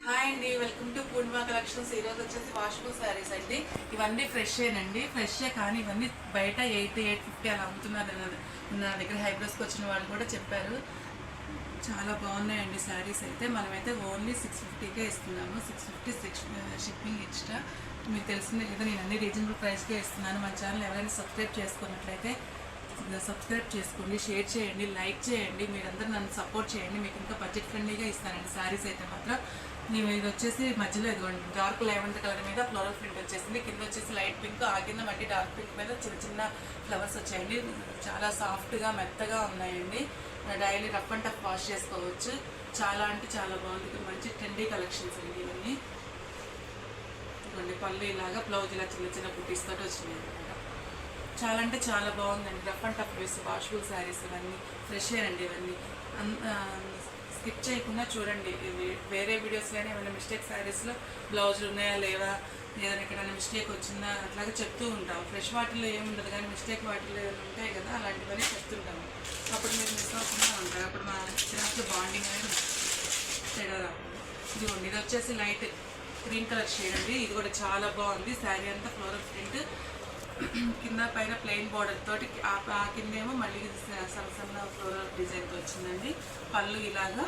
Hi అండి, welcome to Purnima collections. ఈరోజు వచ్చేసి వాషబుల్ శారీస్ అండి. ఇవన్నీ ఫ్రెషేనండి, ఫ్రెషే. కానీ ఇవన్నీ బయట 850 అలా అమ్ముతున్నారు. నా దగ్గర హైబ్రోస్కి వచ్చిన వాళ్ళు కూడా చెప్పారు. చాలా బాగున్నాయండి శారీస్. అయితే మనమైతే ఓన్లీ 650కే ఇస్తున్నాము. 650 షిప్పింగ్ ఎక్స్ట్రా. మీకు తెలిసిందే కదా, నేను అన్ని రీజనబుల్ ప్రైస్కే ఇస్తున్నాను. మన ఛానల్ ఎవరైనా సబ్స్క్రైబ్ చేసుకున్నట్లయితే సబ్స్క్రైబ్ చేసుకోండి, షేర్ చేయండి, లైక్ చేయండి. మీరందరూ నన్ను సపోర్ట్ చేయండి. మీకు ఇంకా బడ్జెట్ ఫ్రెండ్లీగా ఇస్తానండి శారీస్ అయితే మాత్రం. నేను ఇది వచ్చేసి మధ్యలో ఇదిగోండి డార్క్ లెవెంత్ కలర్ మీద ఫ్లోరల్ ప్రింట్ వచ్చేసింది. కింద వచ్చేసి లైట్ పింక్, ఆ కింద మళ్ళీ డార్క్ పింక్ మీద చిన్న చిన్న ఫ్లవర్స్ వచ్చాయండి. చాలా సాఫ్ట్గా మెత్తగా ఉన్నాయండి. Daily rough and tough wash చేసుకోవచ్చు. చాలా అంటే చాలా బాగుంది. మంచి ట్రెండీ కలెక్షన్స్ అండి ఇవన్నీ. ఇదిగోండి పళ్ళు ఇలాగా, బ్లౌజ్ ఇలా చిన్న చిన్న బుటీస్ తోటి వచ్చినాయి అనమాట. చాలా అంటే చాలా బాగుందండి. రఫ్ అండ్ టఫ్ వేసి వాషబుల్ శారీస్ ఇవన్నీ ఫ్రెషేనండి. ఇవన్నీ స్కిప్ చేయకుండా చూడండి. వేరే వీడియోస్ కానీ ఏమైనా మిస్టేక్ శారీస్లో బ్లౌజులు ఉన్నాయా లేవా, ఏదైనా ఎక్కడైనా మిస్టేక్ వచ్చిందా అట్లాగే చెప్తూ ఉంటాం. ఫ్రెష్ వాటిల్లో ఏముండదు కానీ మిస్టేక్ వాటిల్లో ఏమైనా ఉంటాయి కదా, అలాంటివన్నీ చెప్తుంటాము. అప్పుడు మీరు మిస్ అవ్వకుండా ఉంటారు. అప్పుడు మా చిన్నప్పుడు బాండింగ్ అనేది తేడా రాకుండా. ఇదిగోండి, ఇది వచ్చేసి లైట్ గ్రీన్ కలర్ షేడ్ అండి. ఇది కూడా చాలా బాగుంది. శారీ అంతా ఫ్లోరల్ ప్రింట్, కింద పైన ప్లెయిన్ బార్డర్ తోటి, ఆ కిందేమో మళ్ళీ సన్న ఫ్లోరల్ డిజైన్తో వచ్చిందండి. పళ్ళు ఇలాగా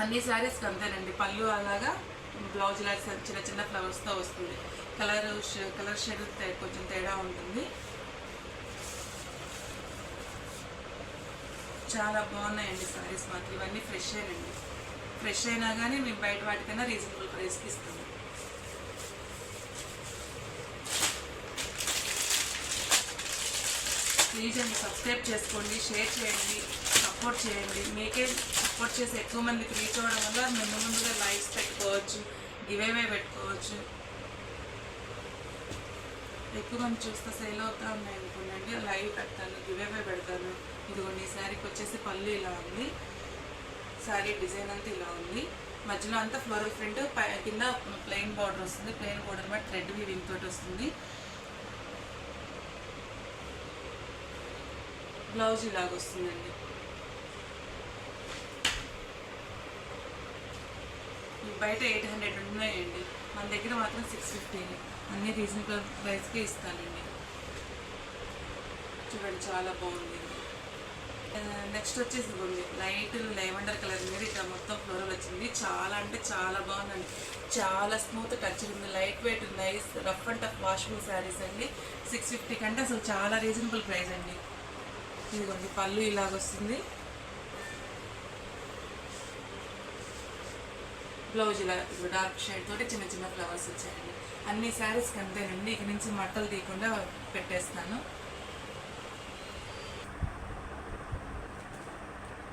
అన్ని శారీస్కి అంతేనండి. పళ్ళు అలాగా, బ్లౌజ్ ఇలా చిన్న చిన్న ఫ్లవర్స్తో వస్తుంది. కలర్ షేడ్ కొంచెం తేడా ఉంటుంది. చాలా బాగున్నాయండి శారీస్ మాత్రం. ఇవన్నీ ఫ్రెషేనండి. ఫ్రెష్ అయినా కానీ మేము బయట వాటికైనా రీజనబుల్ ప్రైస్కి ఇస్తాము. ప్లీజ్ అండి, సబ్స్క్రైబ్ చేసుకోండి, షేర్ చేయండి, సపోర్ట్ చేయండి. మీకే సపోర్ట్ చేసి ఎక్కువ మందికి రీచ్ అవ్వడం వల్ల మేము ముందుగా లైవ్స్ పెట్టుకోవచ్చు, గివేవే పెట్టుకోవచ్చు. ఎక్కువ మంది చూస్తే సేల్ అవుతా ఉన్నాయి అనుకోండి, లైవ్ పెడతాను, గివేవే పెడతాను. ఇదిగోండి, ఈ శారీకి వచ్చేసి పళ్ళు ఇలా ఉంది. శారీ డిజైన్ అంతా ఇలా ఉంది. మధ్యలో అంతా ఫ్లోరల్ ప్రింట్, కింద ప్లెయిన్ బార్డర్ వస్తుంది. ప్లెయిన్ బార్డర్ మీద థ్రెడ్ వీవింగ్ తోటి వస్తుంది. బ్లౌజ్ ఇలాగ వస్తుందండి. బయట 800 ఉన్నాయండి, మన దగ్గర మాత్రం 650. అన్ని రీజనబుల్ ప్రైస్కే ఇస్తానండి. చూడండి, చాలా బాగుంది. నెక్స్ట్ వచ్చేసి ఇవ్వండి, లైట్ లెవెండర్ కలర్ మీద ఇక్కడ మొత్తం ఫ్లోరల్ వచ్చింది. చాలా అంటే చాలా బాగుందండి. చాలా స్మూత్ టచ్ ఉంది, లైట్ వెయిట్ ఉన్నాయి. Rough and tough washable saris అండి. 650 కంటే అసలు చాలా రీజనబుల్ ప్రైస్ అండి. ఇదిగోండి, పళ్ళు ఇలాగొస్తుంది. బ్లౌజ్ ఇలా డార్క్ షేడ్ తోటి చిన్న చిన్న ఫ్లవర్స్ వచ్చాయండి. అన్ని శారీస్కి అంతేనండి. ఇక నుంచి మట్టలు తీయకుండా పెట్టేస్తాను.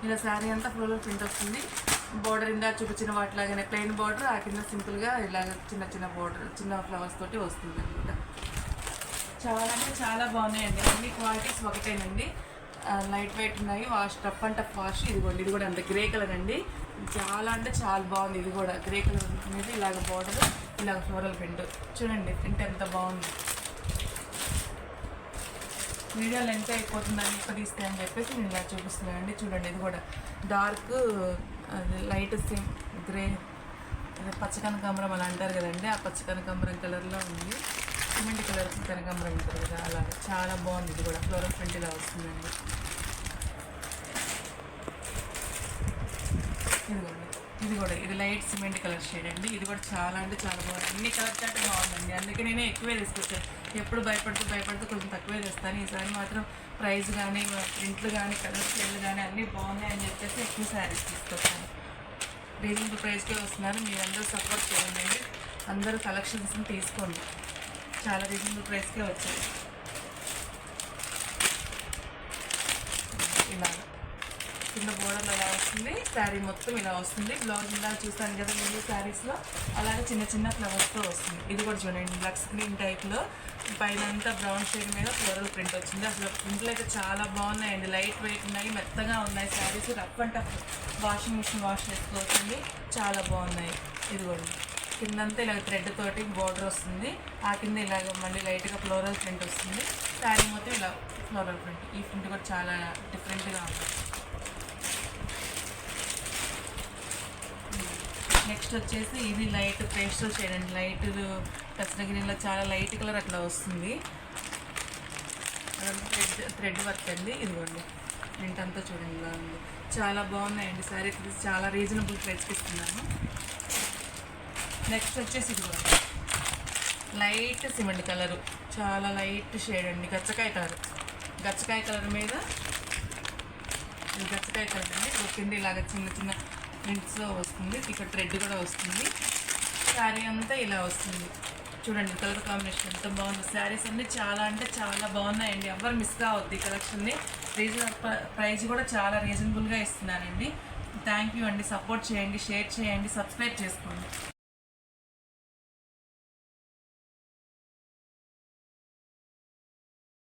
ఇలా శారీ అంతా ఫ్లోరల్ ప్రింట్ వస్తుంది. బోర్డర్ ఇందా చూపించిన వాటిలాగానే ప్లెయిన్ బోర్డర్, ఆ కింద సింపుల్గా ఇలాగ చిన్న చిన్న బోర్డర్, చిన్న ఫ్లవర్స్ తోటి వస్తుంది అనమాట. చాలా అంటే చాలా బాగున్నాయండి. అన్ని క్వాలిటీస్ ఒకటేనండి. లైట్ వెయిట్ ఉన్నాయి. Rough and tough wash. ఇదిగోండి, ఇది కూడా అంత గ్రే కలర్ అండి. చాలా అంటే చాలా బాగుంది. ఇది కూడా గ్రే కలర్ మీద ఇలాగ బార్డర్, ఇలాగ ఫ్లోరల్ ప్రింట్. చూడండి, ప్రింట్ ఎంత బాగుంది. వీడియో లెంత్ అయిపోతుందని ఎక్కువ తీస్తే అని చెప్పేసి నేను ఇలా చూపిస్తున్నానండి. చూడండి, ఇది కూడా డార్క్ లైట్ సేమ్ గ్రే, పచ్చకనకాంబరం అలా అంటారు కదండి, ఆ పచ్చకనకాంబరం కలర్లో ఉంది. సిమెంట్ కలర్ కనకాంబరం ఉంటుంది కదా, అలా చాలా బాగుంది. ఇది కూడా ఫ్లోరల్ ప్రింట్ ఇలా వస్తుందండి. ఇదిగోండి, ఇది కూడా ఇది లైట్ సిమెంట్ కలర్ షేడ్ అండి. ఇది కూడా చాలా అంటే చాలా బాగుంది. అన్ని కలర్స్ అంటే బాగుందండి. అందుకే నేనే ఎక్కువే తీసుకొచ్చాను. ఎప్పుడు భయపడుతూ కొంచెం తక్కువే తెస్తాను. ఈసారి మాత్రం ప్రైస్ కానీ, ప్రింట్లు కానీ, కలర్ షేడ్లు కానీ అన్నీ బాగున్నాయి అని చెప్పేసి ఎక్కువ శారీస్ తీసుకొచ్చాను. రీజనబుల్ ప్రైస్కే వస్తున్నారు. మీరందరూ సపోర్ట్ చేయండి. అందరూ కలెక్షన్స్ని తీసుకోండి. చాలా రీజనబుల్ ప్రైస్కే వచ్చాయి. ఇలా కింద బోర్డర్లో అలా వస్తుంది. శారీ మొత్తం ఇలా వస్తుంది. బ్లౌజ్ ఇలా చూస్తాను కదా ముందు శారీస్లో, అలాగే చిన్న చిన్న ఫ్లవర్స్తో వస్తుంది. ఇది కూడా చూడండి, లక్స్ గ్రీన్ టైప్లో పైన అంతా బ్రౌన్ షేడ్ మీద ఫ్లోరల్ ప్రింట్ వచ్చింది. అసలు ప్రింట్లు అయితే చాలా బాగున్నాయండి. లైట్ వెయిట్ ఉన్నాయి, మెత్తగా ఉన్నాయి sarees. Rough and tough washing machine wash చేసుకోవచ్చండి. చాలా బాగున్నాయి. ఇదిగోండి, కిందంతా ఇలా థ్రెడ్ తోటి బోర్డర్ వస్తుంది. ఆ కింద ఇలాగ మళ్ళీ లైట్గా ఫ్లోరల్ ప్రింట్ వస్తుంది. శారీ మొత్తం ఇలా ఫ్లోరల్ ప్రింట్. ఈ ప్రింట్ కూడా చాలా డిఫరెంట్గా ఉంటుంది. నెక్స్ట్ వచ్చేసి ఇది లైట్ పేస్టల్ షేడ్ అండి. లైట్ టచ్ గ్రీన్లో చాలా లైట్ కలర్ అట్లా వస్తుంది. థ్రెడ్ వర్క్ అండి. ఇదిగోండి ప్రింట్ అంతా చూడండి ఇలా ఉంది. చాలా బాగున్నాయండి శారీస్. చాలా రీజనబుల్ ప్రైస్కి ఇస్తున్నాను. నెక్స్ట్ వచ్చేసి ఇదిగోండి లైట్ సిమెంట్ కలరు, చాలా లైట్ షేడ్ అండి. గచ్చకాయ కలర్ మీద ఇది గచ్చకాయ కలర్ అండి. కింద ఇలాగ చిన్న చిన్న ప్రింట్స్లో వస్తుంది. ఇక్కడ థ్రెడ్ కూడా వస్తుంది. శారీ అంతా ఇలా వస్తుంది. చూడండి కలర్ కాంబినేషన్ ఎంత బాగుంది. శారీస్ అన్నీ చాలా అంటే చాలా బాగున్నాయండి. ఎవరు మిస్ కావద్దు ఈ కలెక్షన్ని. ప్రైస్ కూడా చాలా రీజనబుల్గా ఇస్తున్నానండి. థ్యాంక్ యూ అండి. సపోర్ట్ చేయండి, షేర్ చేయండి, సబ్స్క్రైబ్ చేసుకోండి.